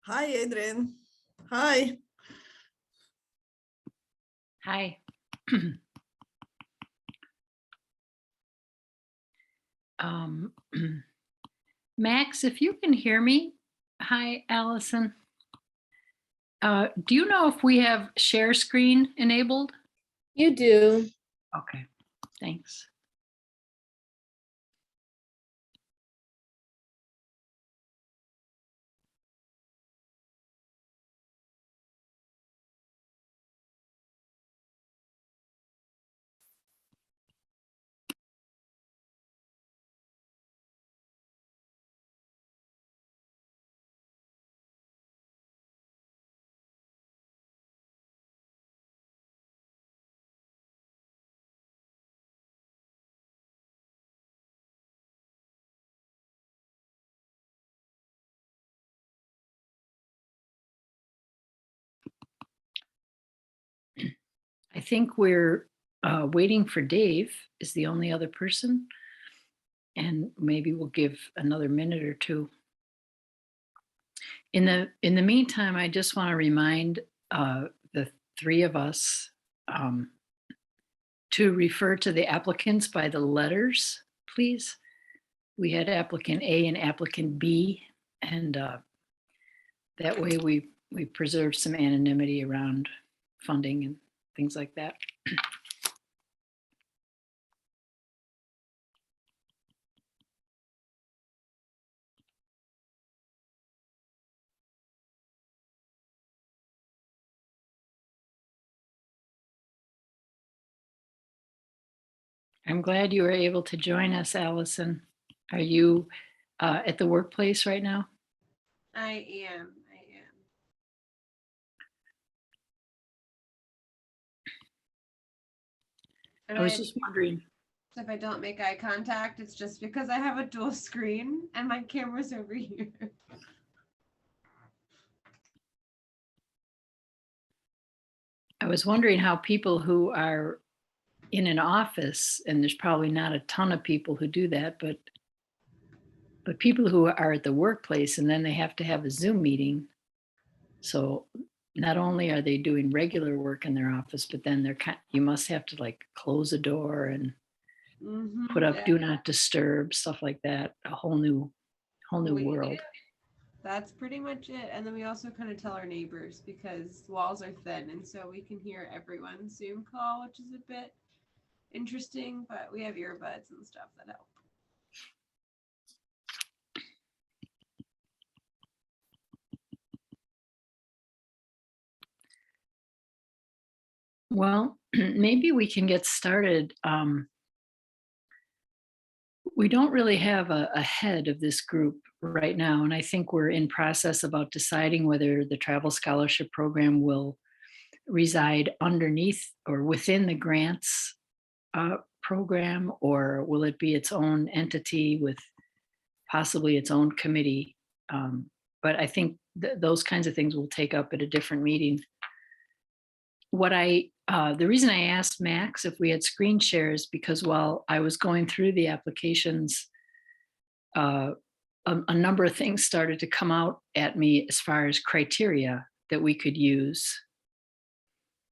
Hi, Adrian. Hi. Hi. Max, if you can hear me. Hi, Allison. Do you know if we have share screen enabled? You do. Okay, thanks. I think we're waiting for Dave is the only other person. And maybe we'll give another minute or two. In the meantime, I just want to remind the three of us to refer to the applicants by the letters, please. We had applicant A and applicant B, and that way we preserve some anonymity around funding and things like that. I'm glad you were able to join us, Allison. Are you at the workplace right now? I am. I was just wondering. If I don't make eye contact, it's just because I have a dual screen and my camera's over here. I was wondering how people who are in an office, and there's probably not a ton of people who do that, but people who are at the workplace and then they have to have a Zoom meeting. So not only are they doing regular work in their office, but then you must have to like close a door and put up do not disturb, stuff like that. A whole new world. That's pretty much it. And then we also kind of tell our neighbors because walls are thin, and so we can hear everyone's Zoom call, which is a bit interesting, but we have earbuds and stuff that help. Well, maybe we can get started. We don't really have a head of this group right now, and I think we're in process about deciding whether the travel scholarship program will reside underneath or within the grants program, or will it be its own entity with possibly its own committee? But I think those kinds of things will take up at a different meeting. The reason I asked Max if we had screen shares, because while I was going through the applications, a number of things started to come out at me as far as criteria that we could use.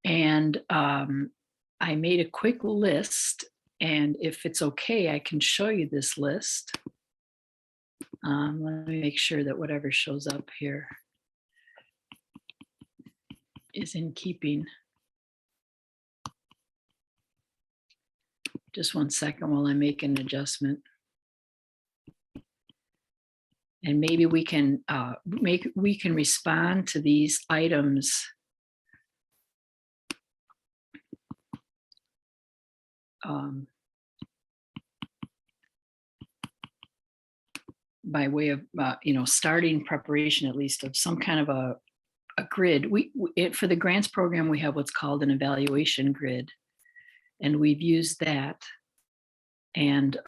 And I made a quick list, and if it's okay, I can show you this list. Let me make sure that whatever shows up here is in keeping. Just 1 second while I make an adjustment. And maybe we can respond to these items by way of starting preparation, at least, of some kind of a grid. For the grants program, we have what's called an evaluation grid, and we've used that. And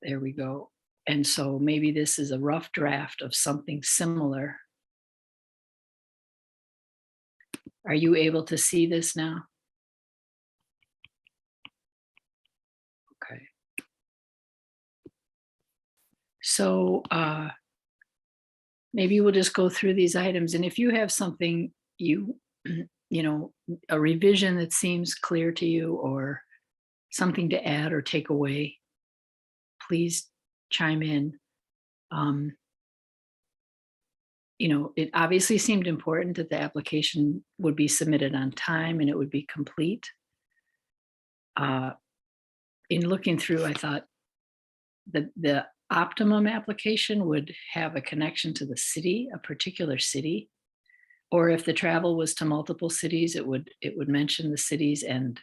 there we go. And so maybe this is a rough draft of something similar. Are you able to see this now? Okay. So maybe we'll just go through these items. And if you have something you, you know, a revision that seems clear to you or something to add or take away, please chime in. Um, it obviously seemed important that the application would be submitted on time and it would be complete. In looking through, I thought the optimum application would have a connection to the city, a particular city, or if the travel was to multiple cities, it would mention the cities and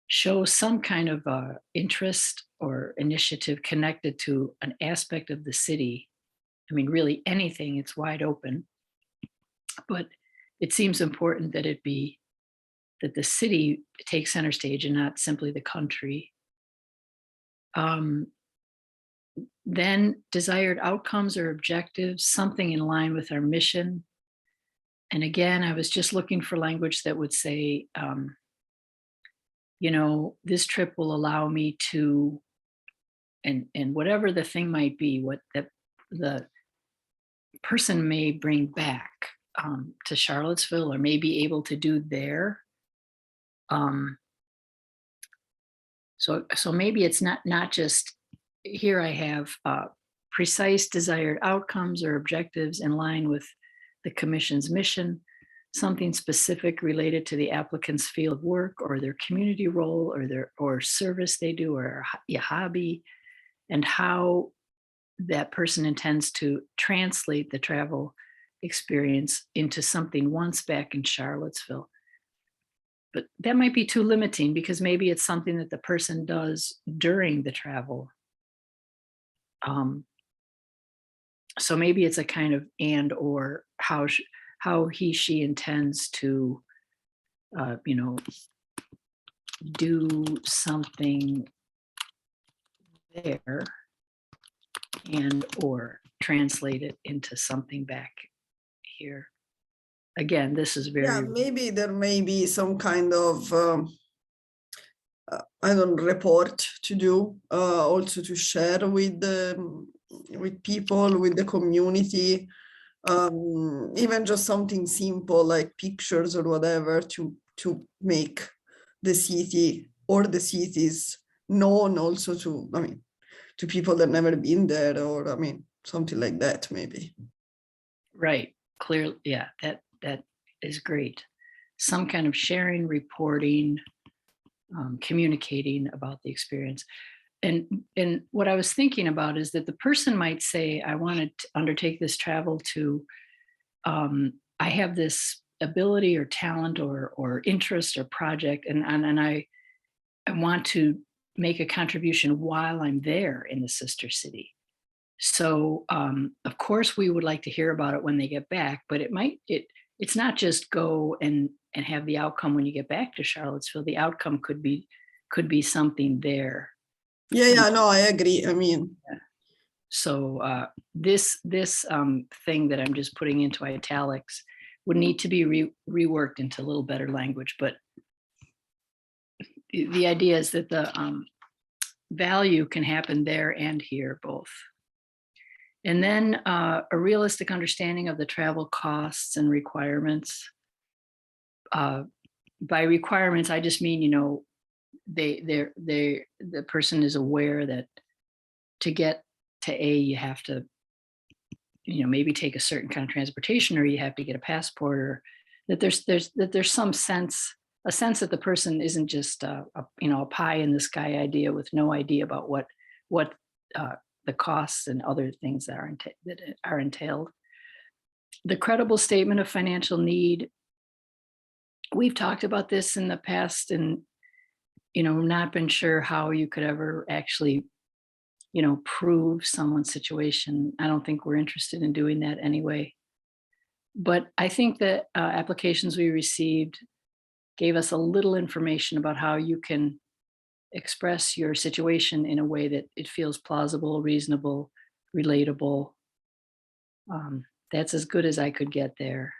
show some kind of interest or initiative connected to an aspect of the city. I mean, really anything, it's wide open. But it seems important that that the city takes center stage and not simply the country. Then desired outcomes or objectives, something in line with our mission. And again, I was just looking for language that would say, this trip will allow me to, and whatever the thing might be, what the person may bring back to Charlottesville or may be able to do there. So maybe it's not just here I have precise desired outcomes or objectives in line with the commission's mission, something specific related to the applicant's field of work or their community role or service they do or a hobby, and how that person intends to translate the travel experience into something once back in Charlottesville. But that might be too limiting because maybe it's something that the person does during the travel. So maybe it's a kind of and or how he she intends to do something there and or translate it into something back here. Again, this is Yeah, very maybe there may be some kind of report to do, also to share with people, with the community, even just something simple like pictures or whatever to make the city or the cities known also to people that never been there, or something like that maybe. right. Clear. Yeah, that is great. Some kind of sharing, reporting, communicating about the experience. And what I was thinking about is that the person might say, I want to undertake this travel to, I have this ability or talent or interest or project, and I want to make a contribution while I'm there in the sister city. So of course we would like to hear about it when they get back, but it's not just go and have the outcome when you get back to Charlottesville. The outcome could be something there. Yeah, no, I agree. So this thing that I'm just putting into italics would need to be reworked into a little better language. But the idea is that the value can happen there and here both. And then a realistic understanding of the travel costs and requirements. By requirements, I just mean, the person is aware that to get to A, you have to, maybe take a certain kind of transportation, or you have to get a passport, or that there's some sense, a sense that the person isn't just a pie in the sky idea with no idea about what the costs and other things that are entailed. The credible statement of financial need. We've talked about this in the past, and not been sure how you could ever actually prove someone's situation. I don't think we're interested in doing that anyway. But I think that applications we received gave us a little information about how you can express your situation in a way that it feels plausible, reasonable, relatable. That's as good as I could get there.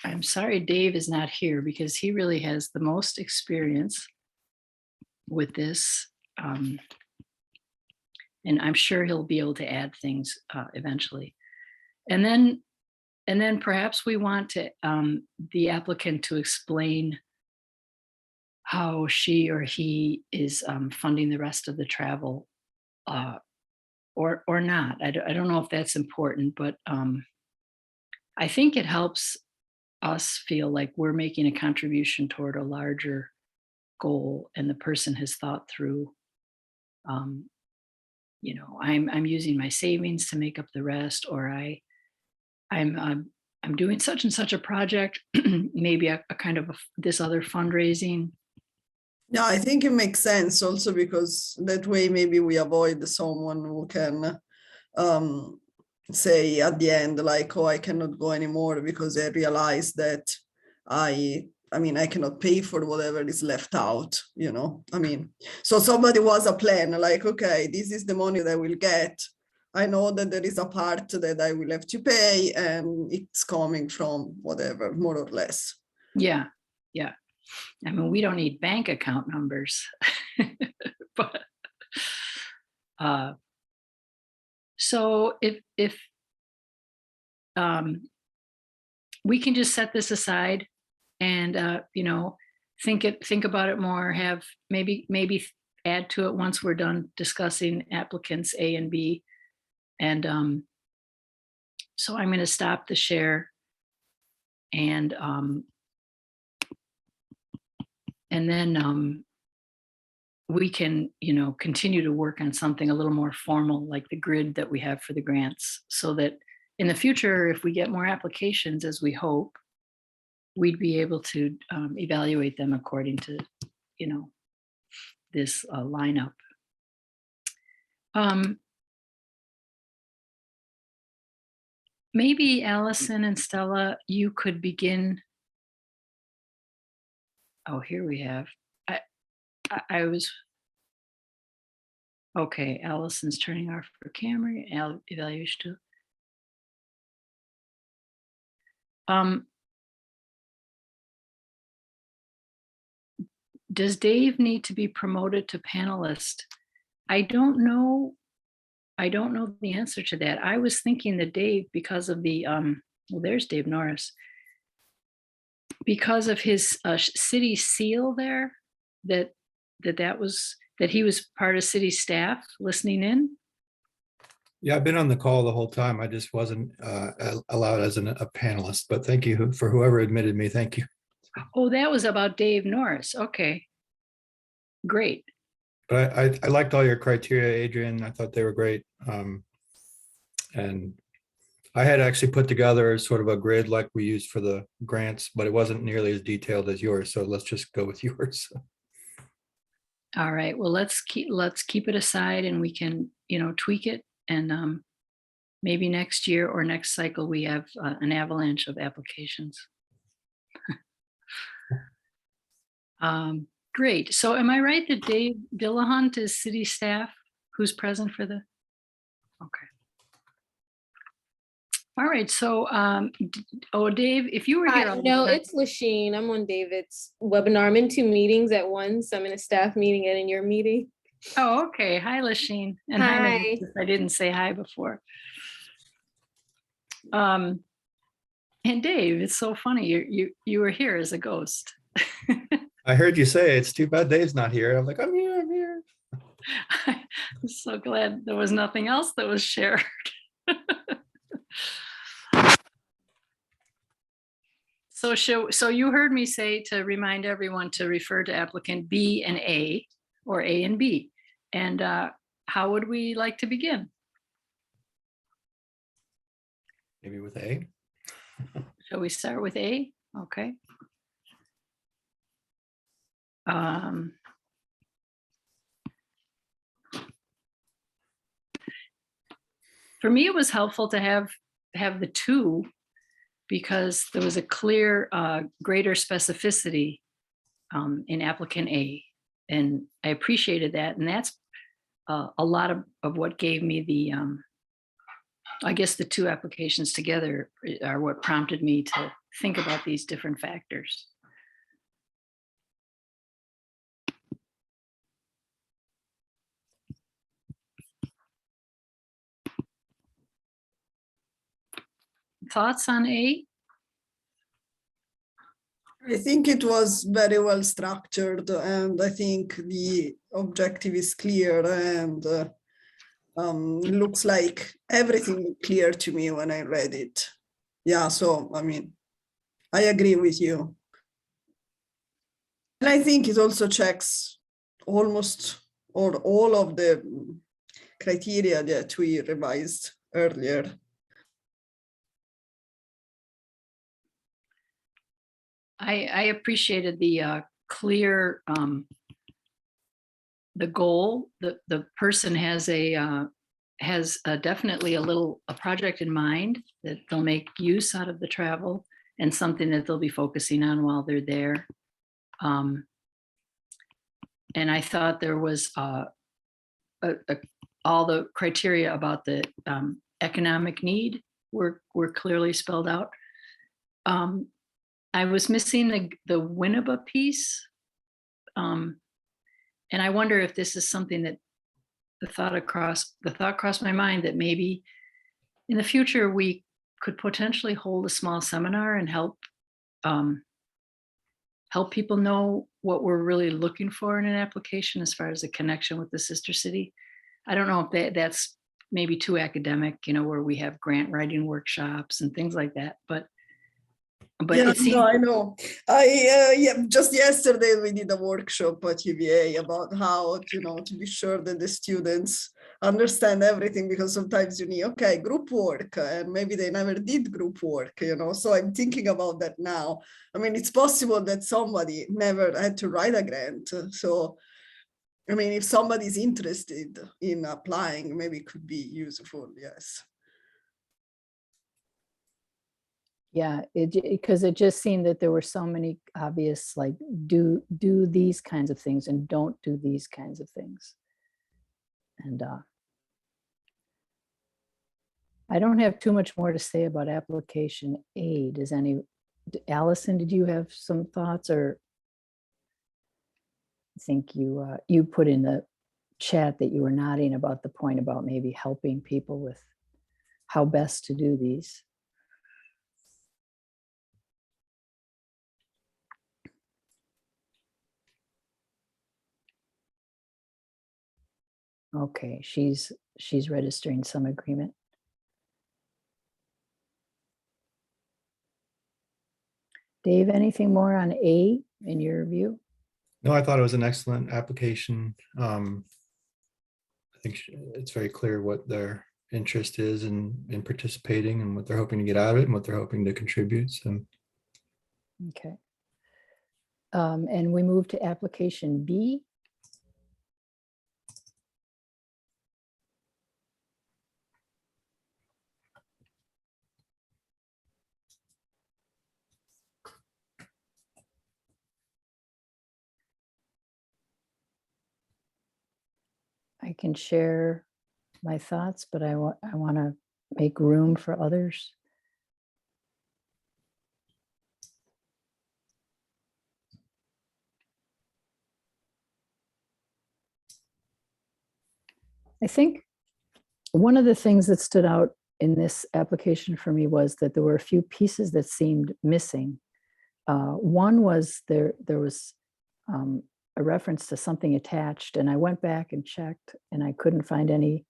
I'm sorry Dave is not here because he really has the most experience with this. and I'm sure he'll be able to add things eventually. And then perhaps we want to the applicant to explain how she or he is funding the rest of the travel, or not. I don't know if that's important, but I think it helps us feel like we're making a contribution toward a larger goal, and the person has thought through, I'm using my savings to make up the rest, or I'm doing such and such a project, maybe a kind of this other fundraising. Yeah, I think it makes sense also because that way maybe we avoid someone who can say at the end like, oh, I cannot go anymore because I realized that I cannot pay for whatever is left out, so somebody was a plan like, okay, this is the money that I will get. I know that there is a part that I will have to pay and it's coming from whatever, more or less. Yeah. I mean, we don't need bank account numbers, but so if we can just set this aside and think about it more, have maybe add to it once we're done discussing applicants A and B. And so I'm going to stop the share, and then we can, continue to work on something a little more formal, like the grid that we have for the grants, so that in the future, if we get more applications, as we hope, we'd be able to evaluate them according to, this lineup. Maybe Allison and Stella, you could begin. Oh, here we have. I was okay. Allison's turning off her camera. Evaluation too. Does Dave need to be promoted to panelist? I don't know the answer to that. I was thinking that Dave, because of the well, there's Dave Norris, because of his city seal there, that he was part of city staff listening in. Yeah, I've been on the call the whole time. I just wasn't allowed as a panelist, but thank you for whoever admitted me. Thank you. Oh, that was about Dave Norris. Okay, great. But I liked all your criteria, Adrian. I thought they were great. And I had actually put together sort of a grid like we used for the grants, but it wasn't nearly as detailed as yours. So let's just go with yours. All right. Well, let's keep it aside, and we can, tweak it. And maybe next year or next cycle, we have an avalanche of applications. Great. So am I right that Dave Dillahunt is city staff who's present for the? Okay. All right. So, Dave, if you were here. No, it's Lasheen. I'm on David's webinar. I'm in 2 meetings at once. I'm in a staff meeting and in your meeting. Oh, okay. Hi, Lasheen. And hi. I didn't say hi before. And Dave, it's so funny. You were here as a ghost. I heard you say it's too bad Dave's not here. I'm like, I'm here. I'm so glad there was nothing else that was shared. So you heard me say to remind everyone to refer to applicant B and A, or A and B. And how would we like to begin? Maybe with A. Shall we start with A? Okay. For me, it was helpful to have the two, because there was a clear, greater specificity in applicant A, and I appreciated that. And that's a lot of what gave me the, I guess the two applications together are what prompted me to think about these different factors. thoughts on 8? I think it was very well structured, and I think the objective is clear, and looks like everything clear to me when I read it. Yeah, so I mean, I agree with you. And I think it also checks almost or all of the criteria that we revised earlier. I appreciated the clear, the goal. The person has definitely a project in mind that they'll make use out of the travel and something that they'll be focusing on while they're there. And I thought there was all the criteria about the economic need were clearly spelled out. I was missing the Winneba piece. And I wonder if this is something that the thought crossed my mind that maybe in the future we could potentially hold a small seminar and help people know what we're really looking for in an application as far as a connection with the sister city. I don't know if that's maybe too academic, where we have grant writing workshops and things like that, but yeah, it seems. no, I know. Just yesterday we did a workshop at UVA about how to be sure that the students understand everything, because sometimes you need group work, and maybe they never did group work, so I'm thinking about that now. I mean, it's possible that somebody never had to write a grant, so I mean, if somebody's interested in applying, maybe it could be useful. Yes. Yeah, because it just seemed that there were so many obvious, like, do these kinds of things and don't do these kinds of things. And I don't have too much more to say about application A. Allison, did you have some thoughts? Or I think you put in the chat that you were nodding about the point about maybe helping people with how best to do these. Okay, she's registering some agreement. Dave, anything more on A in your view? No, I thought it was an excellent application. I think it's very clear what their interest is in participating and what they're hoping to get out of it and what they're hoping to contribute. So, okay. And we move to application B. I can share my thoughts, but I want to make room for others. I think one of the things that stood out in this application for me was that there were a few pieces that seemed missing. One was there was a reference to something attached, and I went back and checked, and I couldn't find any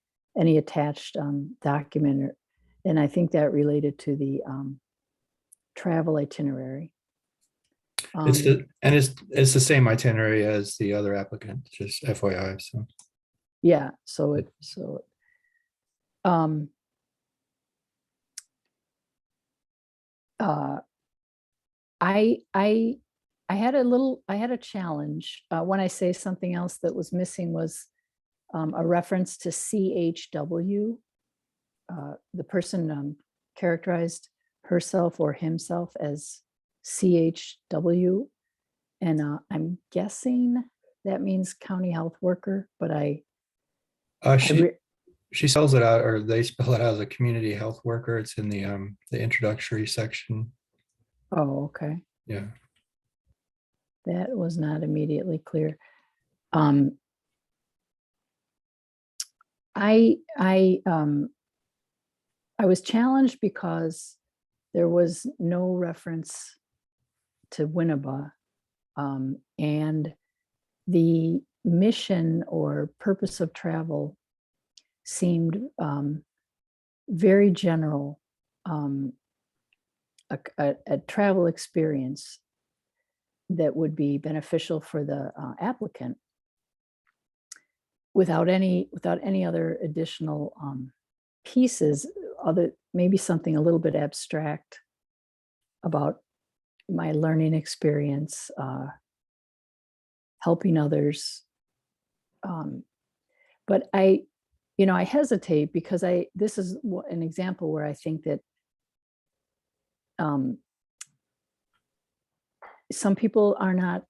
attached document, and I think that related to the travel itinerary. it's the same itinerary as the other applicant, just FYI. So yeah, I had a challenge when I say something else that was missing was a reference to CHW. The person characterized herself or himself as CHW, and I'm guessing that means county health worker, but she spells it out, or they spell it out as a community health worker. It's in the introductory section. Oh, okay. Yeah. That was not immediately clear. I was challenged because there was no reference to Winneba, and the mission or purpose of travel seemed very general, a travel experience that would be beneficial for the applicant without any other additional pieces, other maybe something a little bit abstract about my learning experience, helping others. But I hesitate because this is an example where I think that some people are not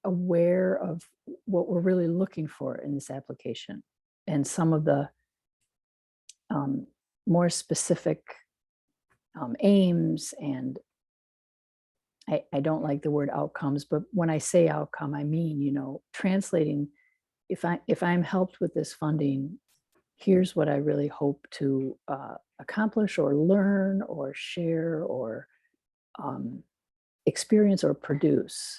aware of what we're really looking for in this application, and some of the more specific aims. And I don't like the word outcomes, but when I say outcome, I mean, translating, if I'm helped with this funding, here's what I really hope to accomplish or learn or share or experience or produce,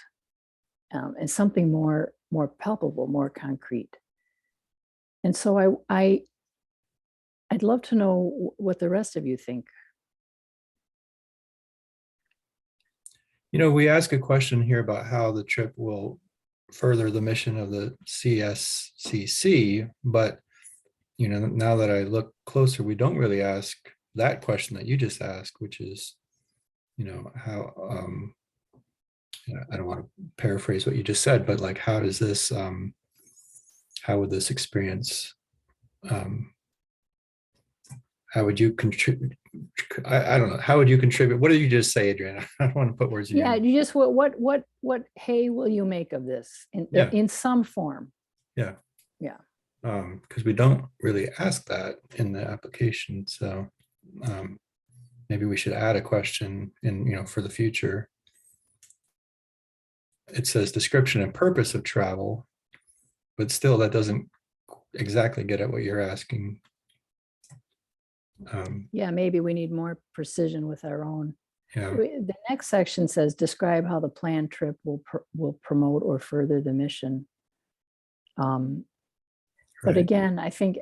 and something more palpable, more concrete. And so I'd love to know what the rest of you think. We ask a question here about how the trip will further the mission of the CSCC, but now that I look closer, we don't really ask that question that you just asked, which is, how, I don't want to paraphrase what you just said, but like, how does this, how would this experience, how would you contribute? I don't know. How would you contribute? What did you just say, Adriana? I don't want to put words in your mouth. You just, what hay will you make of this in some form? Yeah. Yeah. Because we don't really ask that in the application. So maybe we should add a question in, for the future. It says description and purpose of travel, but still that doesn't exactly get at what you're asking. Yeah, maybe we need more precision with our own. Yeah. The next section says describe how the planned trip will promote or further the mission. But again, I think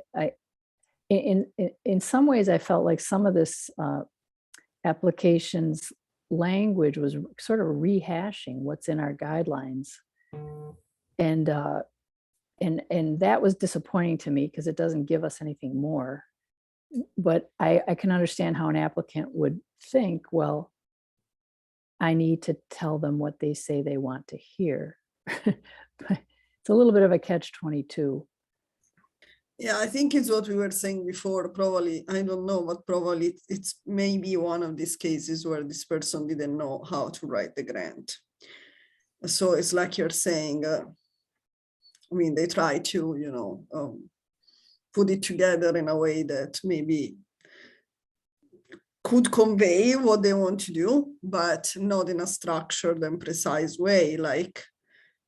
in some ways I felt like some of this application's language was sort of rehashing what's in our guidelines, and that was disappointing to me because it doesn't give us anything more. But I can understand how an applicant would think, well, I need to tell them what they say they want to hear. But it's a little bit of a catch-22. Yeah, I think it's what we were saying before. Probably, I don't know, but probably it's maybe one of these cases where this person didn't know how to write the grant. So it's like you're saying, they try to, put it together in a way that maybe could convey what they want to do, but not in a structured and precise way like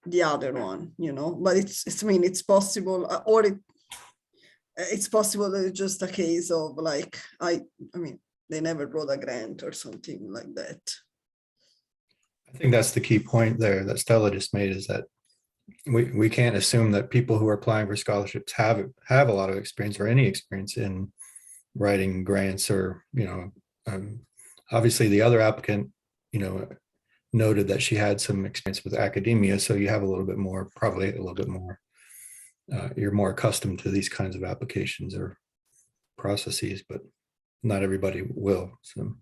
the other one, but it's possible, or it's possible that it's just a case of like, they never wrote a grant or something like that. I think that's the key point there that Stella just made, is that we can't assume that people who are applying for scholarships have a lot of experience or any experience in writing grants, or obviously the other applicant noted that she had some experience with academia, so you have probably a little bit more, you're more accustomed to these kinds of applications or processes, but not everybody will. So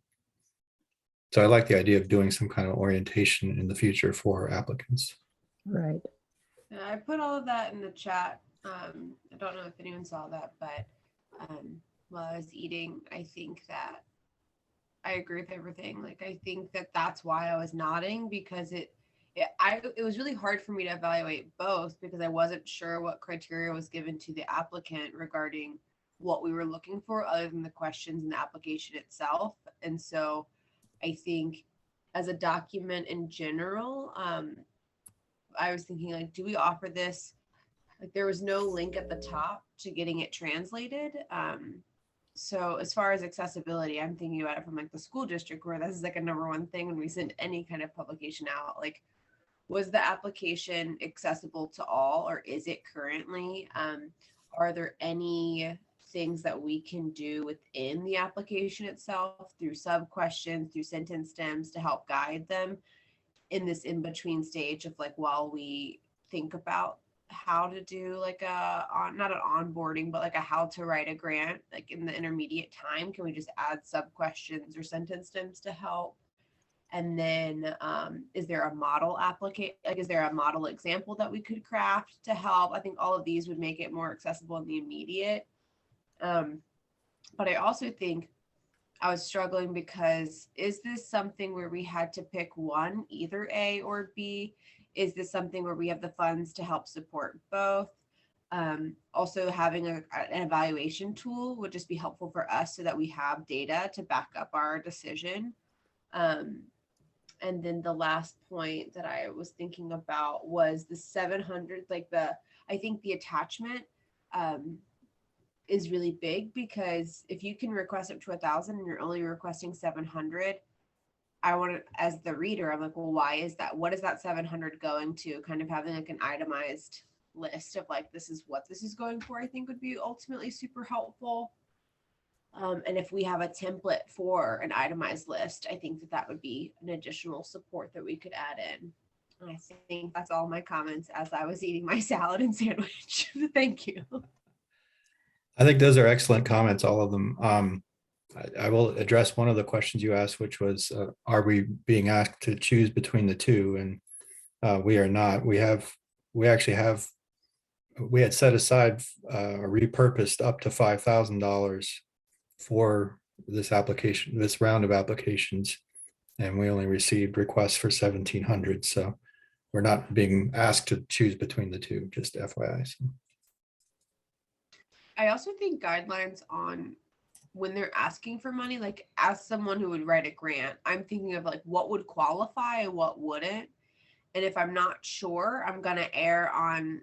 I like the idea of doing some kind of orientation in the future for applicants. Right. I put all of that in the chat. I don't know if anyone saw that, but while I was eating, I think that I agree with everything. Like, I think that that's why I was nodding, because it was really hard for me to evaluate both, because I wasn't sure what criteria was given to the applicant regarding what we were looking for other than the questions in the application itself. And so I think as a document in general, I was thinking, like, do we offer this? Like, there was no link at the top to getting it translated. So as far as accessibility, I'm thinking about it from like the school district, where this is like a #1 thing when we send any kind of publication out. Like, was the application accessible to all, or is it currently? Are there any things that we can do within the application itself through sub questions, through sentence stems to help guide them in this in between stage of like while we think about how to do like not an onboarding, but like a how to write a grant, like in the intermediate time? Can we just add sub questions or sentence stems to help? And then is there a model is there a model example that we could craft to help? I think all of these would make it more accessible in the immediate. But I also think I was struggling because is this something where we had to pick one, either A or B? Is this something where we have the funds to help support both? Also having an evaluation tool would just be helpful for us so that we have data to back up our decision. And then the last point that I was thinking about was the 700, I think the attachment is really big, because if you can request up to 1,000 and you're only requesting 700, I want to, as the reader, I'm like, well, why is that? What is that 700 going to? Kind of having like an itemized list of like, this is what this is going for, I think would be ultimately super helpful. And if we have a template for an itemized list, I think that that would be an additional support that we could add in. And I think that's all my comments as I was eating my salad and sandwich. Thank you. I think those are excellent comments, all of them. I will address one of the questions you asked, which was, are we being asked to choose between the two? And we are not. We had set aside or repurposed up to $5,000 for this application, this round of applications, and we only received requests for 1,700. So we're not being asked to choose between the two, just FYI. So. I also think guidelines on when they're asking for money, like as someone who would write a grant, I'm thinking of like what would qualify and what wouldn't. And if I'm not sure, I'm going to err on,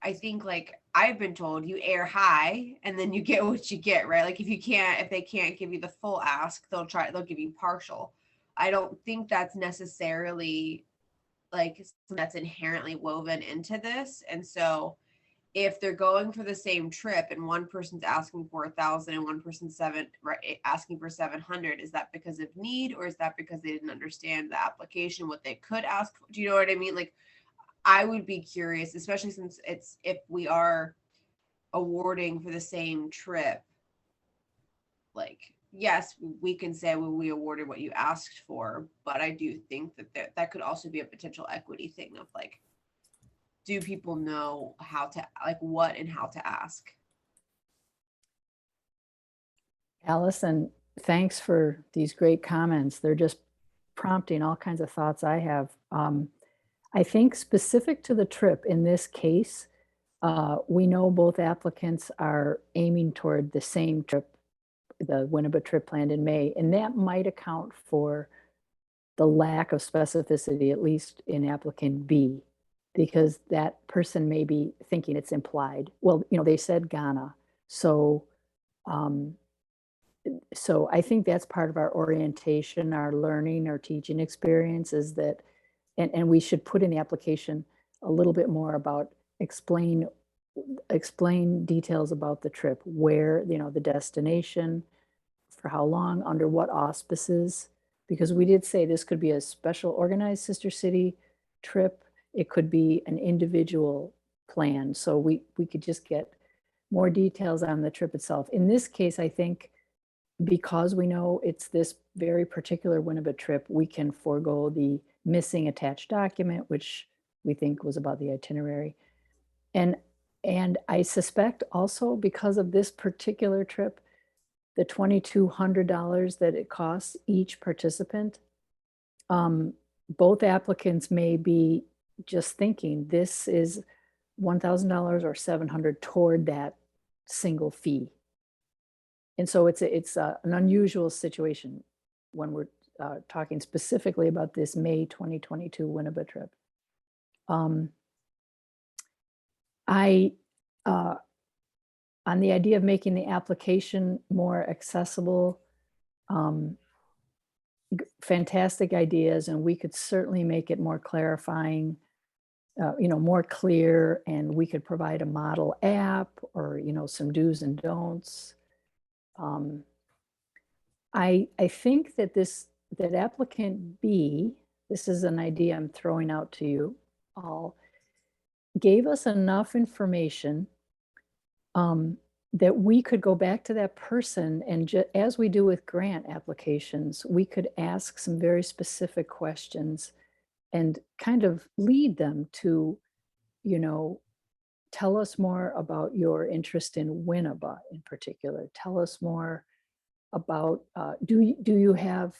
I think like I've been told, you err high and then you get what you get, right? Like if they can't give you the full ask, they'll give you partial. I don't think that's necessarily like that's inherently woven into this. And so if they're going for the same trip and one person's asking for 1,000 and one person's asking for 700, is that because of need, or is that because they didn't understand the application, what they could ask for? Do you know what I mean? Like, I would be curious, especially since if we are awarding for the same trip, like, yes, we can say, well, we awarded what you asked for, but I do think that that could also be a potential equity thing of like, do people know how to, like, what and how to ask? Allison, thanks for these great comments. They're just prompting all kinds of thoughts I have. I think specific to the trip in this case, we know both applicants are aiming toward the same trip, the Winneba trip planned in May, and that might account for the lack of specificity, at least in applicant B, because that person may be thinking it's implied. Well, they said Ghana. So I think that's part of our orientation, our learning, our teaching experience is that, and we should put in the application a little bit more about explain details about the trip, where, the destination, for how long, under what auspices, because we did say this could be a special organized sister city trip. It could be an individual plan. So we could just get more details on the trip itself. In this case, I think because we know it's this very particular Winneba trip, we can forego the missing attached document, which we think was about the itinerary. And I suspect also because of this particular trip, the $2,200 that it costs each participant, both applicants may be just thinking this is $1,000 or $700 toward that single fee. And so it's an unusual situation when we're talking specifically about this May 2022 Winneba trip. on the idea of making the application more accessible, fantastic ideas, and we could certainly make it more clarifying, more clear, and we could provide a model app or, some do's and don'ts. I think that that applicant B, this is an idea I'm throwing out to you all, gave us enough information that we could go back to that person and as we do with grant applications, we could ask some very specific questions and kind of lead them to, tell us more about your interest in Winneba in particular. Tell us more about, do you have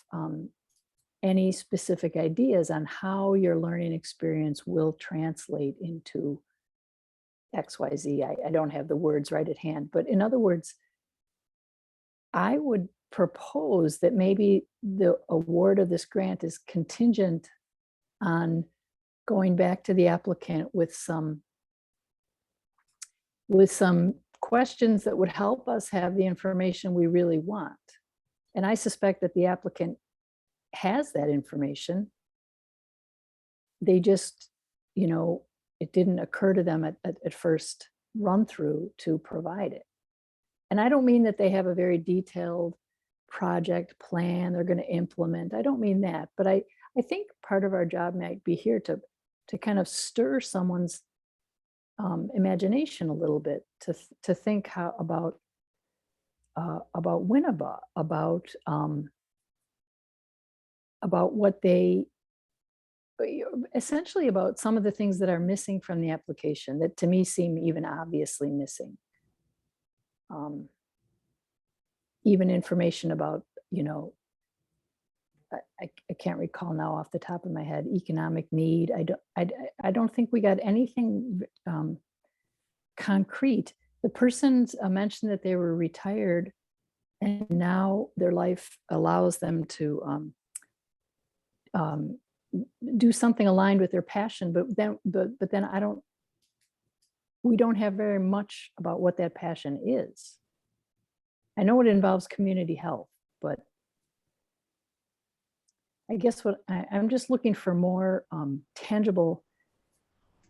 any specific ideas on how your learning experience will translate into XYZ. I don't have the words right at hand, but in other words, I would propose that maybe the award of this grant is contingent on going back to the applicant with some questions that would help us have the information we really want. And I suspect that the applicant has that information. They just, it didn't occur to them at first run through to provide it. And I don't mean that they have a very detailed project plan they're going to implement. I don't mean that, but I think part of our job might be here to kind of stir someone's imagination a little bit, to think about Winneba, about what they, essentially about some of the things that are missing from the application that to me seem even obviously missing. Even information about, I can't recall now off the top of my head, economic need. I don't think we got anything concrete. The persons mentioned that they were retired and now their life allows them to do something aligned with their passion, but then we don't have very much about what that passion is. I know it involves community health, but I guess I'm just looking for more tangible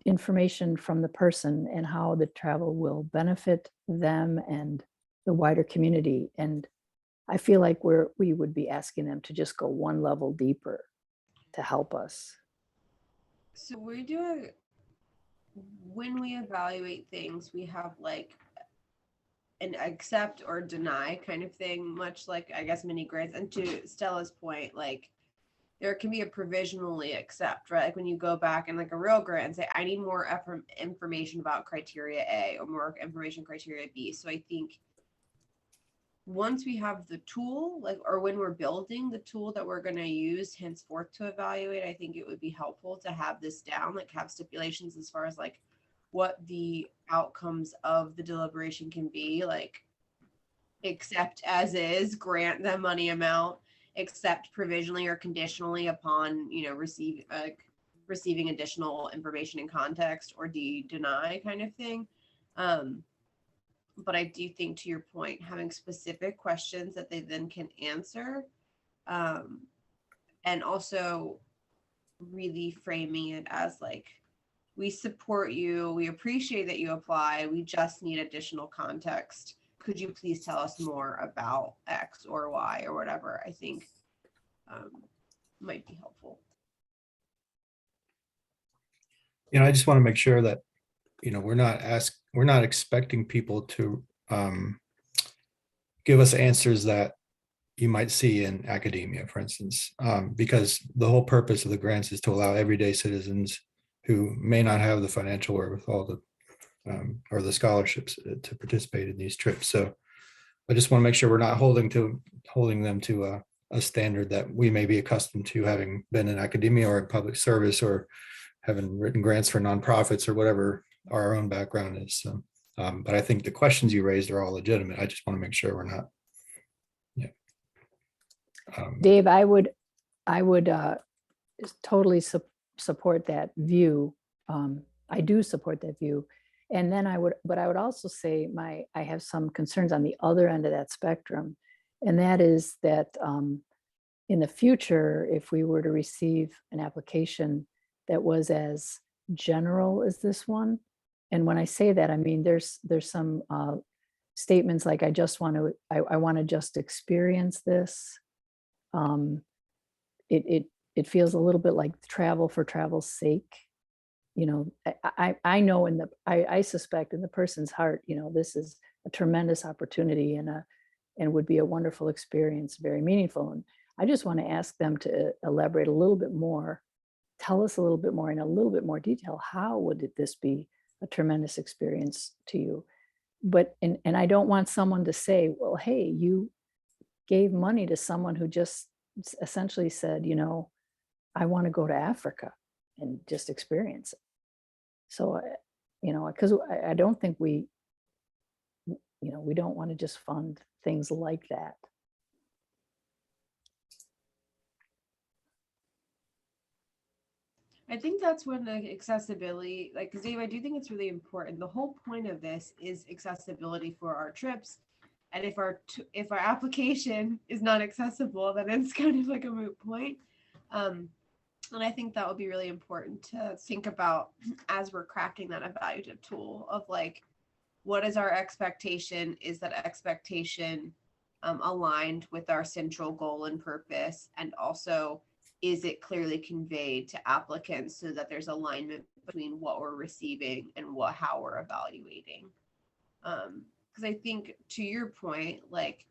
information from the person and how the travel will benefit them and the wider community. And I feel like we would be asking them to just go one level deeper to help us. So when we evaluate things, we have like an accept or deny kind of thing, much like I guess mini grants. And to Stella's point, like there can be a provisionally accept, right? Like when you go back and like a real grant and say, I need more information about criteria A or more information criteria B. So I think once we have the tool, like, or when we're building the tool that we're going to use henceforth to evaluate, I think it would be helpful to have this down, like have stipulations as far as like what the outcomes of the deliberation can be, like accept as is, grant the money amount, accept provisionally or conditionally upon, receiving additional information in context, or deny kind of thing. But I do think, to your point, having specific questions that they then can answer, and also really framing it as like, we support you, we appreciate that you apply, we just need additional context. Could you please tell us more about X or Y or whatever? I think might be helpful. I just want to make sure that we're not expecting people to give us answers that you might see in academia, for instance, because the whole purpose of the grants is to allow everyday citizens who may not have the financial wherewithal or the scholarships to participate in these trips. So I just want to make sure we're not holding them to a standard that we may be accustomed to, having been in academia or in public service or having written grants for nonprofits or whatever our own background is. So, but I think the questions you raised are all legitimate. I just want to make sure we're not. Yeah. Dave, I would totally support that view. I do support that view. And then I would also say I have some concerns on the other end of that spectrum. And that is that in the future, if we were to receive an application that was as general as this one, and when I say that, I mean, there's some statements like, I want to just experience this. It feels a little bit like travel for travel's sake. You know, I know I suspect in the person's heart, you know, this is a tremendous opportunity and would be a wonderful experience, very meaningful. And I just want to ask them to elaborate a little bit more, tell us a little bit more in a little bit more detail. How would this be a tremendous experience to you? But, and I don't want someone to say, well, hey, you gave money to someone who just essentially said, you know, I want to go to Africa and just experience it. So, you know, because I don't think we don't want to just fund things like that. I think that's when the accessibility, like, because Dave, I do think it's really important. The whole point of this is accessibility for our trips. And if our application is not accessible, then it's kind of like a moot point. And I think that would be really important to think about as we're crafting that evaluative tool of like, what is our expectation? Is that expectation aligned with our central goal and purpose? And also, is it clearly conveyed to applicants so that there's alignment between what we're receiving and how we're evaluating? Because I think, to your point, like,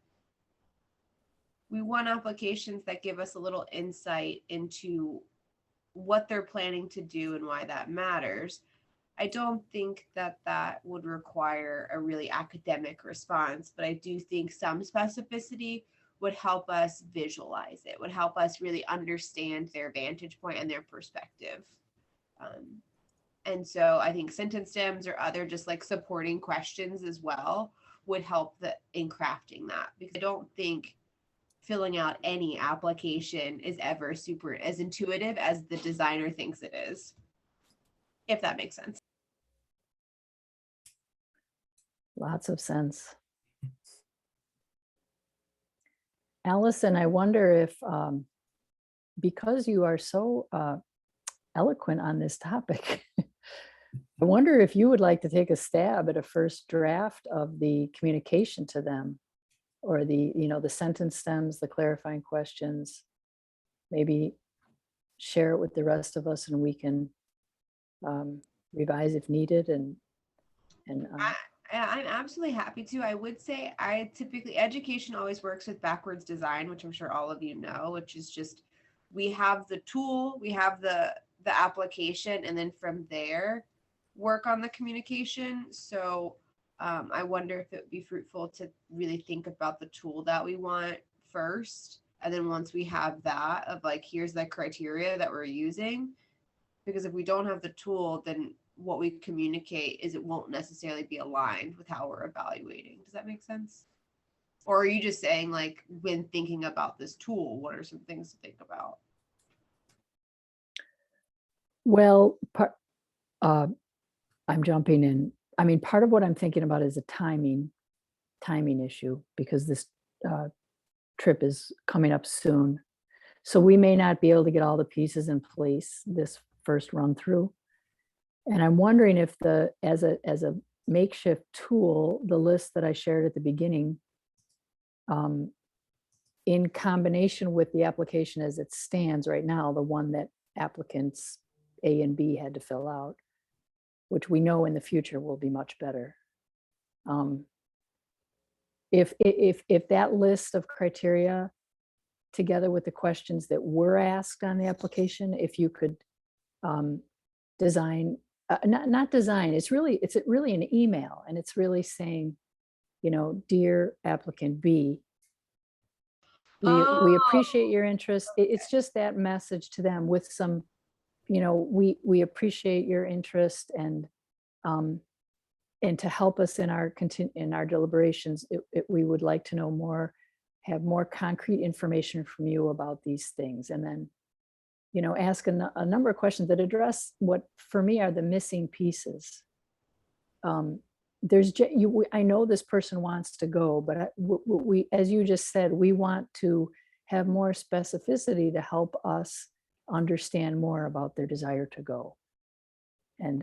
we want applications that give us a little insight into what they're planning to do and why that matters. I don't think that would require a really academic response, but I do think some specificity would help us visualize it, would help us really understand their vantage point and their perspective. And so I think sentence stems or other just like supporting questions as well would help in crafting that, because I don't think filling out any application is ever super as intuitive as the designer thinks it is, if that makes sense. Lots of sense. Allison, I wonder if, because you are so eloquent on this topic, I wonder if you would like to take a stab at a first draft of the communication to them, or the sentence stems, the clarifying questions, maybe share it with the rest of us and we can revise if needed. I'm absolutely happy to. I would say I typically, education always works with backwards design, which I'm sure all of you know, which is just, we have the tool, we have the application, and then from there work on the communication. So I wonder if it would be fruitful to really think about the tool that we want first. And then once we have that, of like, here's the criteria that we're using. Because if we don't have the tool, then what we communicate is it won't necessarily be aligned with how we're evaluating. Does that make sense? Or are you just saying, like, when thinking about this tool, what are some things to think about? Well, I'm jumping in. I mean, part of what I'm thinking about is a timing issue, because this trip is coming up soon. So we may not be able to get all the pieces in place this first run through. And I'm wondering if as a makeshift tool, the list that I shared at the beginning, in combination with the application as it stands right now, the one that applicants A and B had to fill out, which we know in the future will be much better. If that list of criteria, together with the questions that were asked on the application, if you could design, not design, it's really an email, and it's really saying, dear applicant B, we appreciate your interest. It's just that message to them with some, we appreciate your interest, and to help us in our deliberations, we would like to know more, have more concrete information from you about these things. And then, ask a number of questions that address what for me are the missing pieces I know this person wants to go, but we, as you just said, we want to have more specificity to help us understand more about their desire to go. And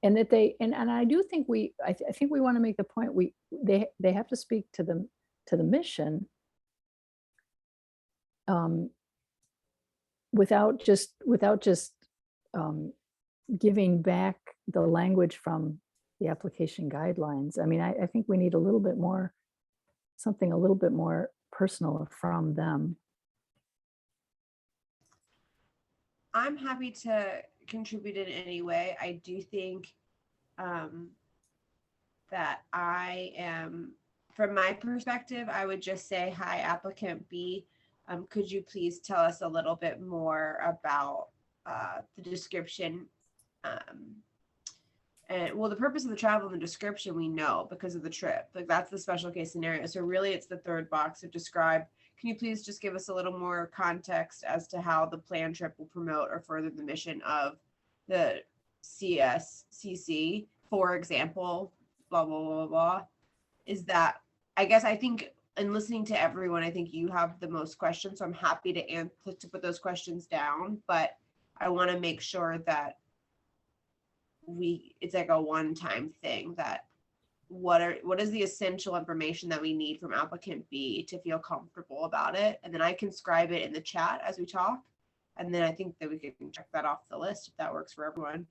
that and I do think I think we want to make the point, they have to speak to the mission, without just giving back the language from the application guidelines. I mean, I think we need a little bit more, something a little bit more personal from them. I'm happy to contribute in any way. I do think that I am, from my perspective, I would just say, hi, applicant B. Could you please tell us a little bit more about the description? And well, the purpose of the travel and the description, we know because of the trip. Like, that's the special case scenario. So really it's the third box of describe. Can you please just give us a little more context as to how the planned trip will promote or further the mission of the CSCC, for example, blah, blah, blah, blah, blah. Is that, I guess, I think in listening to everyone, I think you have the most questions. So I'm happy to put those questions down, but I want to make sure that it's like a one-time thing, that what is the essential information that we need from applicant B to feel comfortable about it, and then I can scribe it in the chat as we talk, and then I think that we can check that off the list if that works for everyone.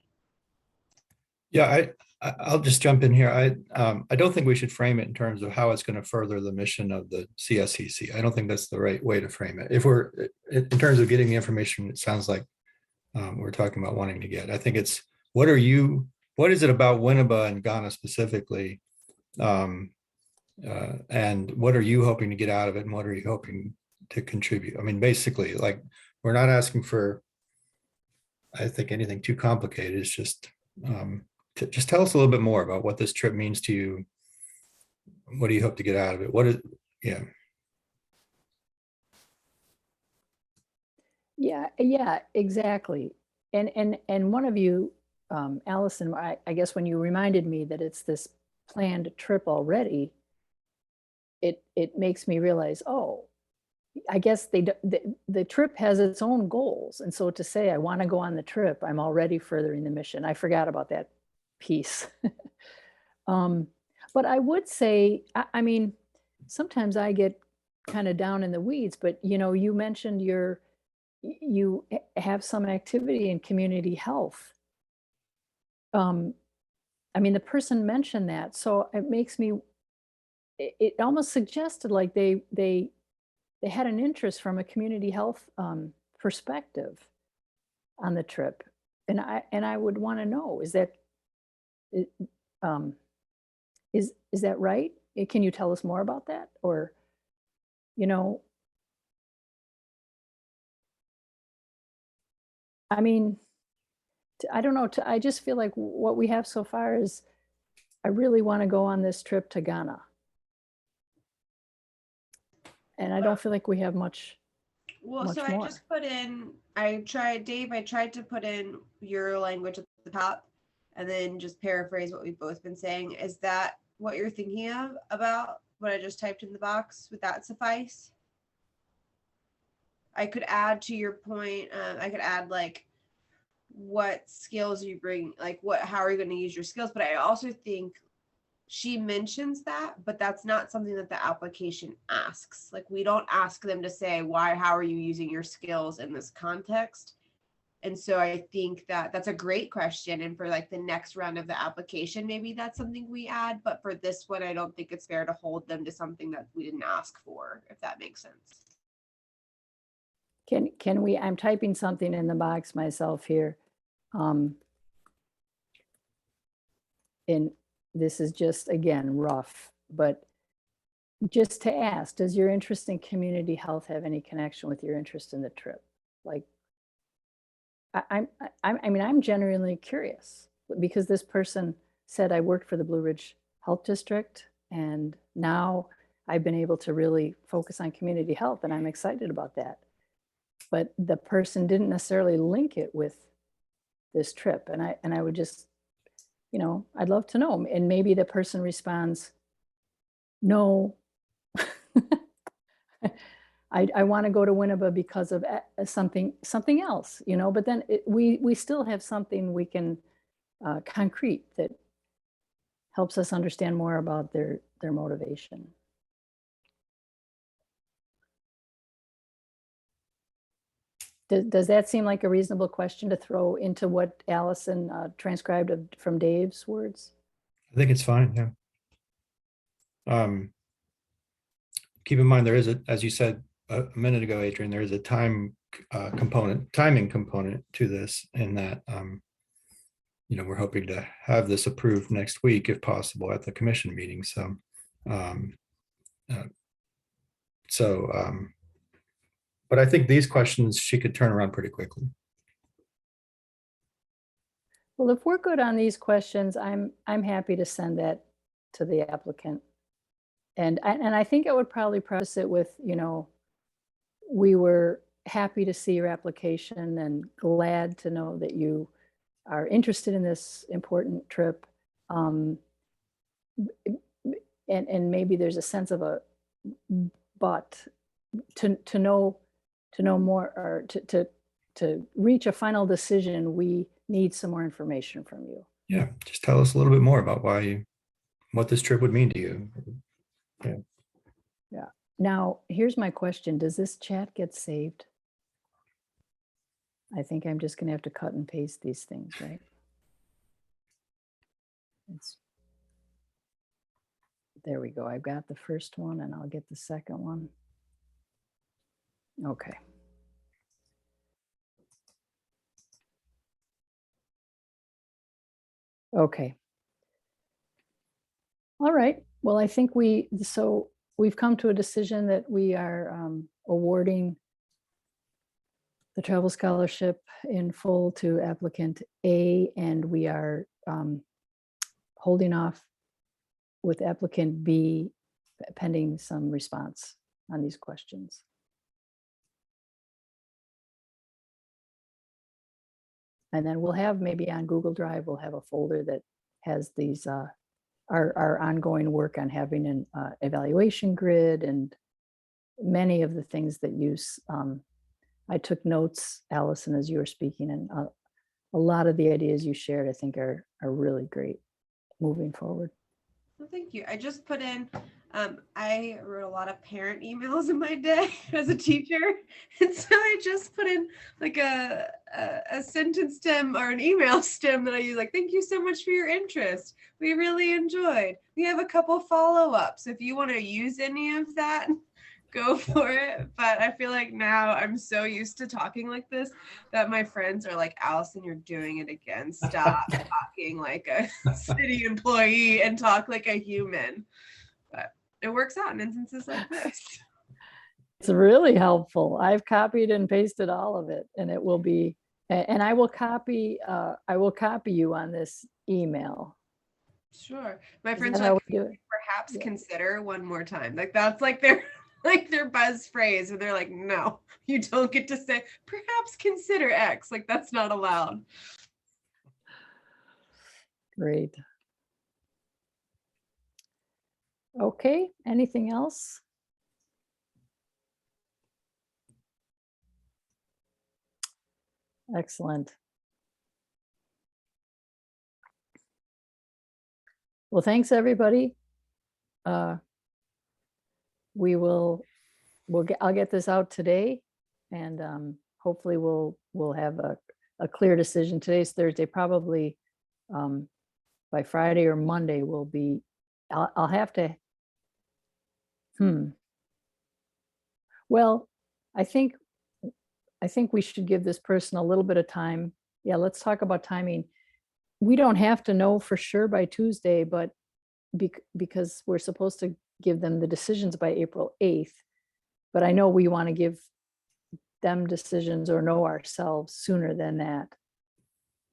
Yeah, I'll just jump in here. I don't think we should frame it in terms of how it's going to further the mission of the CSCC. I don't think that's the right way to frame it. If we're in terms of getting the information, it sounds like we're talking about wanting to get. I think it's what is it about Winneba and Ghana specifically, and what are you hoping to get out of it, and what are you hoping to contribute? I mean, basically, like, we're not asking for, I think, anything too complicated. It's just just tell us a little bit more about what this trip means to you. What do you hope to get out of it? What is, yeah. Yeah, exactly. And one of you, Allison, I guess when you reminded me that it's this planned trip already, it makes me realize, oh, I guess the trip has its own goals. And so to say, I want to go on the trip, I'm already furthering the mission. I forgot about that piece. But I would say, I mean, sometimes I get kind of down in the weeds, but you mentioned you have some activity in community health. I mean, the person mentioned that, so it makes me, it almost suggested like they had an interest from a community health perspective on the trip. And I would want to know, is that right? Can you tell us more about that? Or, I mean, I don't know. I just feel like what we have so far is, I really want to go on this trip to Ghana. And I don't feel like we have much. Well, so I just put in, Dave, I tried to put in your language at the top and then just paraphrase what we've both been saying. Is that what you're thinking of about what I just typed in the box? Would that suffice? I could add to your point, I could add like what skills you bring, like how are you going to use your skills? But I also think she mentions that, but that's not something that the application asks. Like, we don't ask them to say, how are you using your skills in this context? And so I think that that's a great question. And for like the next round of the application, maybe that's something we add. But for this one, I don't think it's fair to hold them to something that we didn't ask for, if that makes sense. Can we, I'm typing something in the box myself here. And this is just, again, rough, but just to ask, does your interest in community health have any connection with your interest in the trip? Like, I mean, I'm genuinely curious, because this person said, I worked for the Blue Ridge Health District, and now I've been able to really focus on community health, and I'm excited about that. But the person didn't necessarily link it with this trip. And I would just, you know, I'd love to know. And maybe the person responds, no, I want to go to Winneba because of something else, you know, but then we still have something we can concrete that helps us understand more about their motivation. Does that seem like a reasonable question to throw into what Allison transcribed from Dave's words? I think it's fine, yeah. Keep in mind, there is as you said a minute ago, Adrian, there is a timing component to this, in that, you know, we're hoping to have this approved next week, if possible, at the commission meeting. So, but I think these questions she could turn around pretty quickly. Well, if we're good on these questions, I'm happy to send that to the applicant. And I think I would probably preface it with, you know, we were happy to see your application and glad to know that you are interested in this important trip. And maybe there's a sense of a, but to know more, or to reach a final decision, we need some more information from you. Yeah, just tell us a little bit more about what this trip would mean to you. Yeah. Yeah. Now, here's my question. Does this chat get saved? I think I'm just going to have to cut and paste these things, right? There we go. I've got the first one and I'll get the second one. Okay. Okay. All right. Well, I think we've come to a decision that we are awarding the travel scholarship in full to applicant A, and we are holding off with applicant B pending some response on these questions. And then we'll have, maybe on Google Drive, we'll have a folder that has these our ongoing work on having an evaluation grid and many of the things that use. I took notes, Allison, as you were speaking, and a lot of the ideas you shared, I think, are really great moving forward. Well, thank you. I just put in, I wrote a lot of parent emails in my day as a teacher. And so I just put in like a sentence stem or an email stem that I use, like, thank you so much for your interest. We really enjoyed. We have a couple follow-ups. If you want to use any of that, go for it. But I feel like now I'm so used to talking like this that my friends are like, Allison, you're doing it again. Stop talking like a city employee and talk like a human. But it works out in instances like this. It's really helpful. I've copied and pasted all of it, and it will be, and I will copy you on this email. Sure. My Is friends that are how like, we do it? perhaps Yeah. consider one more time. Like that's like their buzz phrase, and they're like, no, you don't get to say perhaps consider X. Like that's not allowed. Great. Okay, anything else? Excellent. Well, thanks, everybody. I'll get this out today, and hopefully we'll have a clear decision. Today's Thursday, probably by Friday or Monday will be, I'll have to, well, I think we should give this person a little bit of time. Yeah, let's talk about timing. We don't have to know for sure by Tuesday, but because we're supposed to give them the decisions by April 8th. But I know we want to give them decisions or know ourselves sooner than that.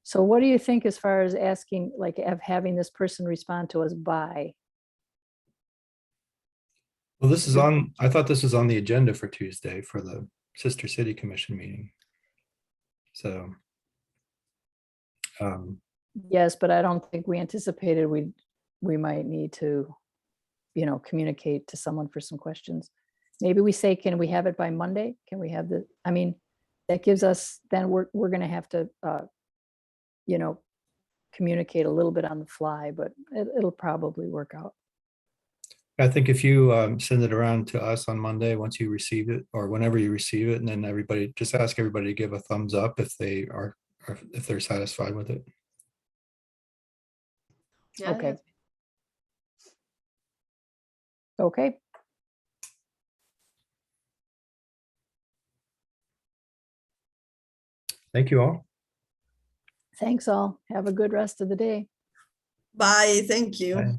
So what do you think as far as asking, like, having this person respond to us by? Well, I thought this was on the agenda for Tuesday for the Sister City Commission meeting. So Yes, but I don't think we anticipated we might need to, communicate to someone for some questions. Maybe we say, can we have it by Monday? Can we have that gives us, then we're gonna have to, communicate a little bit on the fly, but it'll probably work out. I think if you send it around to us on Monday, once you receive it, or whenever you receive it, and then everybody, just ask everybody to give a thumbs up if they are, or if they're satisfied with it. Yeah, Okay. that's- Okay, Thank you all. thanks all. Have a good rest of the day. Bye, thank you. Bye.